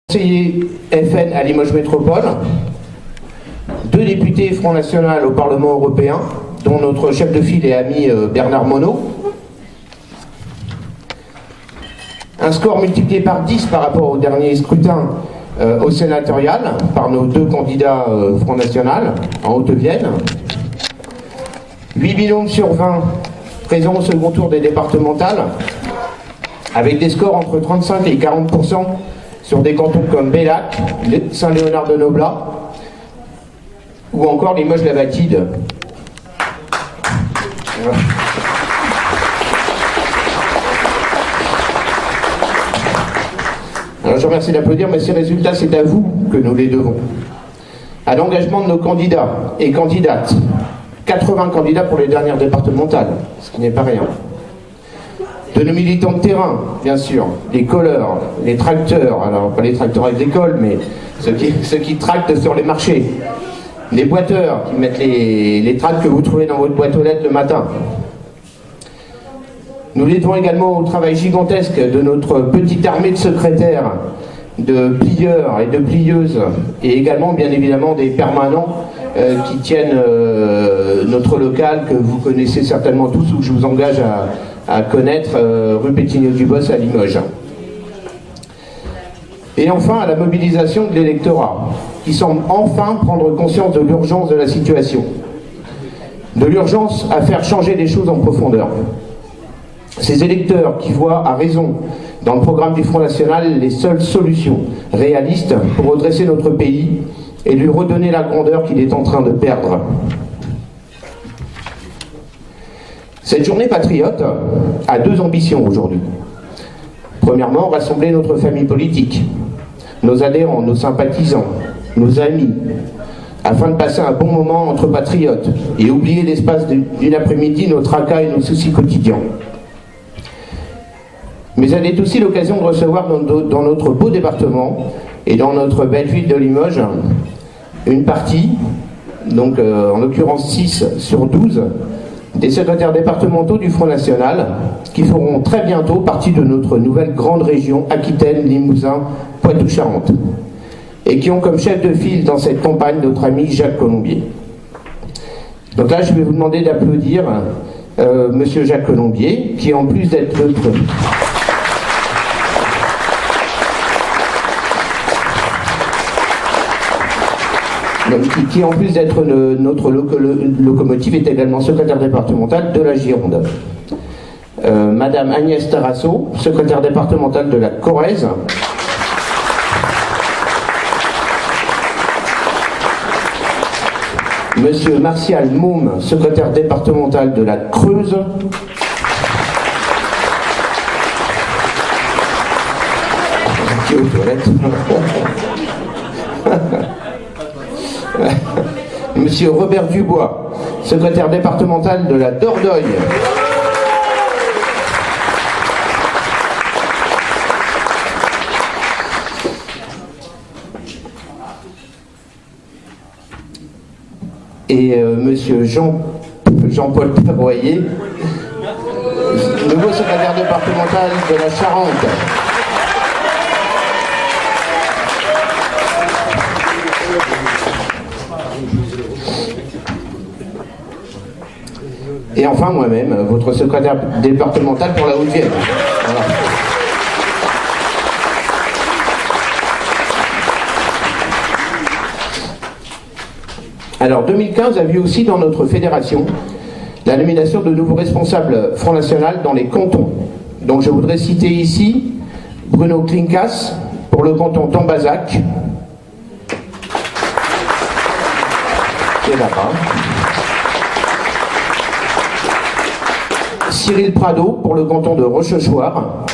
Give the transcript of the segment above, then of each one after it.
Conseiller FN à Limoges Métropole, 2 députés Front National au Parlement européen, dont notre chef de file et ami Bernard Monod. Un score multiplié par 10 par rapport au dernier scrutin au sénatorial par nos 2 candidats Front National en Haute-Vienne. 8 binômes sur 20 présents au second tour des départementales, avec des scores entre 35 et 40% sur des cantons comme Bellac, Saint-Léonard-de-Noblat ou encore Limoges-la-Bastide. Voilà. Alors je remercie d'applaudir, mais ces résultats, c'est à vous que nous les devons. À l'engagement de nos candidats et candidates, 80 candidats pour les dernières départementales, ce qui n'est pas rien. De nos militants de terrain, bien sûr, les colleurs, les tracteurs, alors pas les tracteurs agricoles, mais ceux qui tractent sur les marchés, les boiteurs qui mettent les tracts que vous trouvez dans votre boîte aux lettres le matin. Nous les devons également au travail gigantesque de notre petite armée de secrétaires, de plieurs et de plieuses, et également bien évidemment des permanents qui tiennent notre local que vous connaissez certainement tous ou que je vous engage à connaître, rue Pétigneux-du-Boss à Limoges. Et enfin à la mobilisation de l'électorat, qui semble enfin prendre conscience de l'urgence de la situation, de l'urgence à faire changer les choses en profondeur. Ces électeurs qui voient à raison dans le programme du Front National les seules solutions réalistes pour redresser notre pays et lui redonner la grandeur qu'il est en train de perdre. Cette journée patriote a 2 ambitions aujourd'hui. Premièrement, rassembler notre famille politique, nos adhérents, nos sympathisants, nos amis, afin de passer un bon moment entre patriotes et oublier l'espace d'une après-midi nos tracas et nos soucis quotidiens. Mais elle est aussi l'occasion de recevoir dans notre beau département et dans notre belle ville de Limoges une partie, donc en l'occurrence 6 sur 12, des secrétaires départementaux du Front National qui feront très bientôt partie de notre nouvelle grande région Aquitaine, Limousin, Poitou-Charentes et qui ont comme chef de file dans cette campagne notre ami Jacques Colombier. Donc là, je vais vous demander d'applaudir Monsieur Jacques Colombier, qui en plus d'être notre locomotive est également secrétaire départementale de la Gironde. Madame Agnès Tarasso, secrétaire départementale de la Corrèze. Monsieur Martial Môme, secrétaire départemental de la Creuse. Qui est aux toilettes. Monsieur Robert Dubois, secrétaire départemental de la Dordogne. Et monsieur Jean-Paul Perroyer, nouveau secrétaire départemental de la Charente. Et enfin moi-même, votre secrétaire départemental pour la Haute-Vienne. Voilà. Alors 2015 a vu aussi dans notre fédération la nomination de nouveaux responsables Front National dans les cantons. Donc je voudrais citer ici Bruno Klinkas pour le canton d'Ambazac, qui est là-bas. Cyril Prado pour le canton de Rochechouart.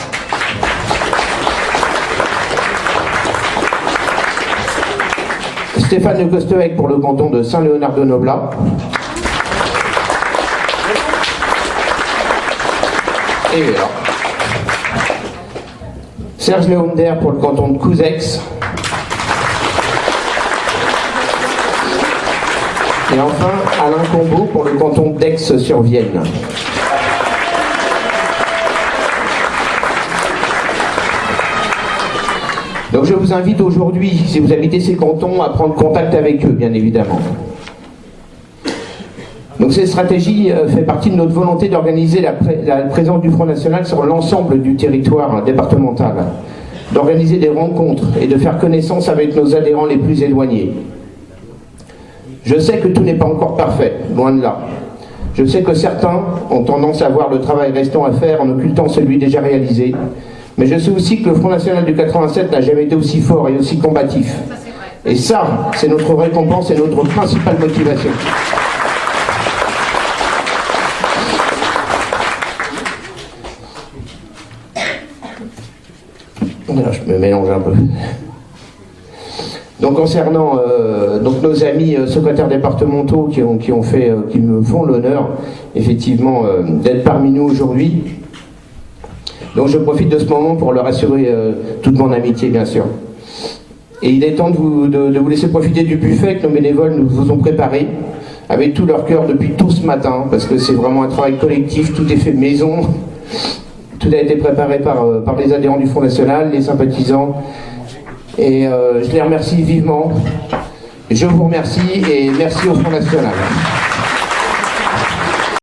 Stéphane Le Costevec pour le canton de Saint-Léonard-de-Noblat. Et là. Serge Léonder pour le canton de Couzex. Et enfin, Alain Combeau pour le canton d'Aix-sur-Vienne. Donc Donc je vous invite aujourd'hui, si vous habitez ces cantons, à prendre contact avec eux, bien évidemment. Donc cette stratégie fait partie de notre volonté d'organiser la présence du Front National sur l'ensemble du territoire départemental, d'organiser des rencontres et de faire connaissance avec nos adhérents les plus éloignés. Je sais que tout n'est pas encore parfait, loin de là. Je sais que certains ont tendance à voir le travail restant à faire en occultant celui déjà réalisé, mais je sais aussi que le Front National du 87 n'a jamais été aussi fort et aussi combatif. Et ça, c'est notre récompense et notre principale motivation. Là, je me mélange un peu. Donc concernant nos amis secrétaires départementaux qui me font l'honneur effectivement d'être parmi nous aujourd'hui. Donc je profite de ce moment pour leur assurer toute mon amitié, bien sûr. Et il est temps de vous laisser profiter du buffet que nos bénévoles nous vous ont préparé avec tout leur cœur depuis tout ce matin, parce que c'est vraiment un travail collectif, tout est fait maison. Tout a été préparé par les adhérents du Front National, les sympathisants. Et je les remercie vivement. Je vous remercie et merci au Front National.